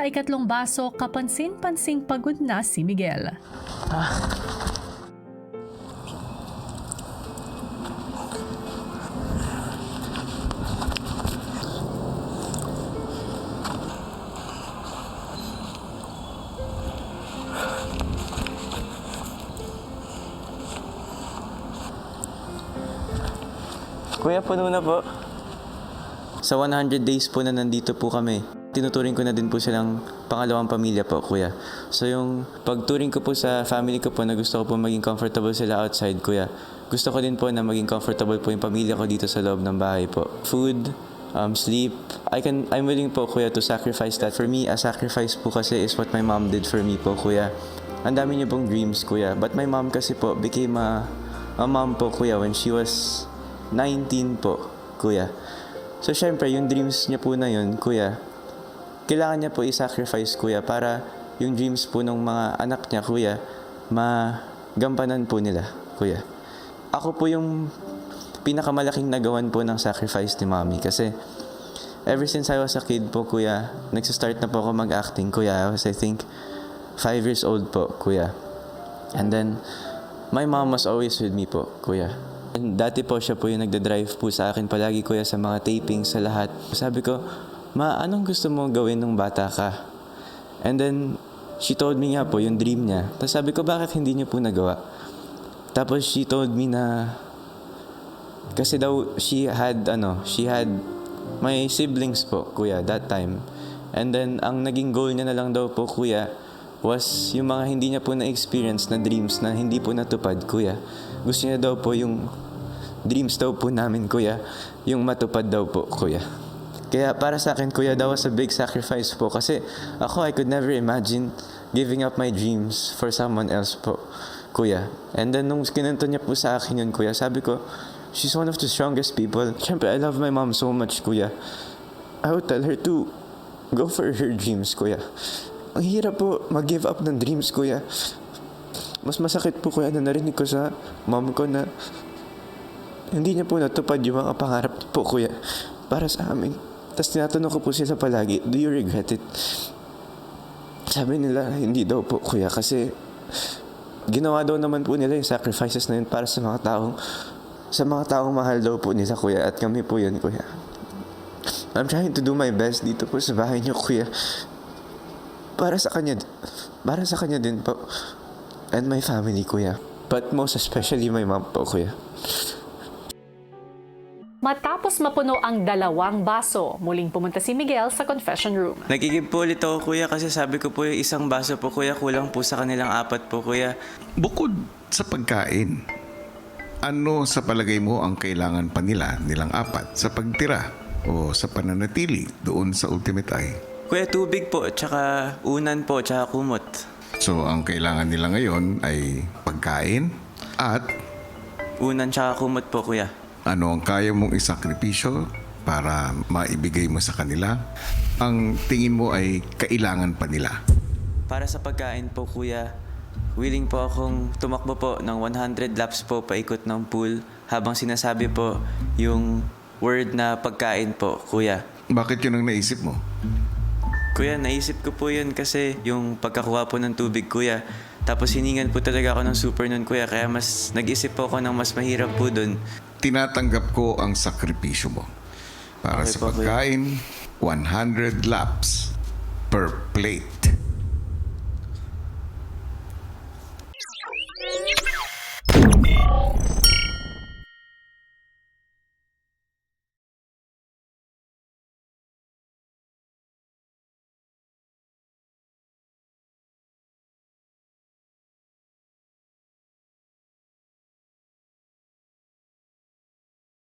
sa ikatlong baso, kapansin-pansing pagod na si Miguel. Kuya, puno na po. Sa 100 days po na nandito po kami, tinuturing ko na din po silang pangalawang pamilya po, kuya. So yung pagturing ko po sa family ko po na gusto ko po maging comfortable sila outside, kuya. Gusto ko din po na maging comfortable po yung pamilya ko dito sa loob ng bahay po. Food, sleep, I'm willing po, kuya, to sacrifice that. For me, a sacrifice po kasi is what my mom did for me po, kuya. Ang dami niyo pong dreams, kuya. But my mom kasi po became a mom po, kuya, when she was 19 po, kuya. So, syempre, yung dreams niya po na yun, kuya, kailangan niya po i-sacrifice, kuya, para yung dreams po ng mga anak niya, kuya, magampanan po nila, kuya. Ako po yung pinakamalaking nagawan po ng sacrifice ni mommy kasi ever since I was a kid po, kuya, nagsistart na po ako mag-acting, kuya. I was, I think, 5 years old po, kuya. And then, my mom was always with me po, kuya. And dati po siya po yung nagda-drive po sa akin palagi, kuya, sa mga tapings, sa lahat. Sabi ko, ma, anong gusto mo gawin nung bata ka? And then, she told me nga po yung dream niya. Tapos sabi ko, bakit hindi niyo po nagawa? Tapos she told me na, kasi daw, she had my siblings po, kuya, that time. And then, ang naging goal niya na lang daw po, kuya, was yung mga hindi niya po na-experience na dreams na hindi po natupad, kuya. Gusto niya daw po yung dreams daw po namin, kuya, yung matupad daw po, kuya. Kaya para sa akin, kuya, that was a big sacrifice po. Kasi ako, I could never imagine giving up my dreams for someone else po, kuya. And then nung kinento niya po sa akin yun, kuya, sabi ko, she's one of the strongest people. Siyempre, I love my mom so much, kuya. I would tell her to go for her dreams, kuya. Ang hirap po mag-give up ng dreams, kuya. Mas masakit po, kuya, na narinig ko sa mom ko na hindi niya po natupad yung mga pangarap po, kuya, para sa amin. Tapos tinatanong ko po sila palagi, do you regret it? Sabi nila, hindi daw po, kuya, kasi ginawa daw naman po nila yung sacrifices na yun para sa mga taong mahal daw po nila, kuya, at kami po yun, kuya. I'm trying to do my best dito po sa bahay niyo, kuya. Para sa kanya din po. And my family, kuya. But most especially my mom po, kuya. Matapos mapuno ang 2 baso, muling pumunta si Miguel sa confession room. Nagigib po ulit ako, kuya, kasi sabi ko po yung isang baso po, kuya, kulang po sa kanilang 4 po, kuya. Bukod sa pagkain, ano sa palagay mo ang kailangan pa nilang 4 sa pagtira o sa pananatili doon sa Ultimate Eye? Kuya, tubig po, tsaka unan po, tsaka kumot. So, ang kailangan nila ngayon ay pagkain at Unan tsaka kumot po, kuya. ano ang kaya mong isakripisyo para maibigay mo sa kanila. Ang tingin mo ay kailangan pa nila. Para sa pagkain po, kuya, willing po akong tumakbo po ng 100 laps po paikot ng pool habang sinasabi po yung word na pagkain po, kuya. Bakit yun ang naisip mo? Kuya, naisip ko po yun kasi yung pagkakuha po ng tubig, kuya. Tapos hiningan po talaga ako ng super nun, kuya. Kaya mas nag-isip po ako ng mas mahirap po dun. Tinatanggap ko ang sakripisyo mo. Para Okay sa po, kuya. pagkain, 100 laps per plate.